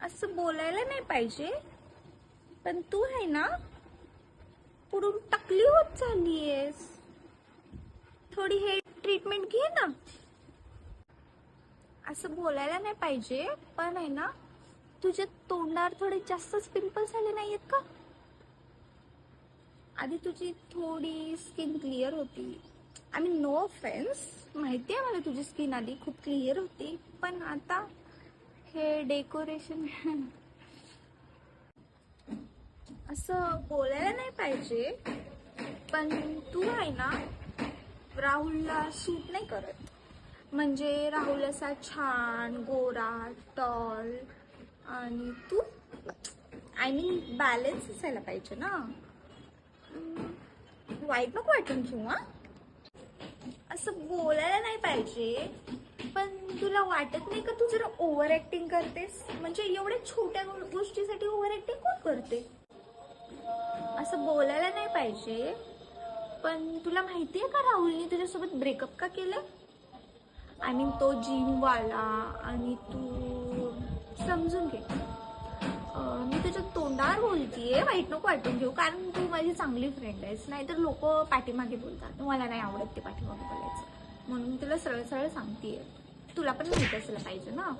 असं बोलायला नाही पाहिजे, पण तू आहे ना पुढून टकली होत चाललीयस. थोडी हेअर ट्रीटमेंट घे ना. असं बोलायला नाही पाहिजे, पण आहे ना तुझ्या तोंडावर थोडे जास्तच पिंपल्स झाले नाहीयेत का? आधी तुझी थोडी स्किन क्लिअर होती. आय मीन नो ऑफेन्स, माहिती आहे मला तुझी स्किन आधी खूप क्लिअर होती, पण आता हे डेकोरेशन असं बोलायला नाही पाहिजे, पण तू आहे ना राहुलला सूट नाही करत. म्हणजे राहुल असा छान गोरा टॉल आणि तू आय मीन बॅलन्स असायला पाहिजे ना. वाईट नको वाटून घेऊ. असं बोलायला नाही पाहिजे, पण तुला वाटत नाही का तू जरा ओव्हर ऍक्टिंग करतेस? म्हणजे एवढ्या छोट्या गोष्टीसाठी ओव्हर ऍक्टिंग कोण करते? असं बोलायला नाही पाहिजे, पण तुला माहितीये का राहुलने तुझ्यासोबत ब्रेकअप का केलं? आय मीन तो जिमवाला. आणि तू समजून घे, मी तुझ्या तोंडावर बोलतीये, वाईट नको वाटून घेऊ, कारण तू माझी चांगली फ्रेंड आहेस. नाहीतर लोक पाठीमागे बोलतात, मला नाही आवडत ते पाठीमागे बोलायचं, म्हणून तुला सरळ सरळ सांगतेय. तुला पण माहिती असायला पाहिजे ना.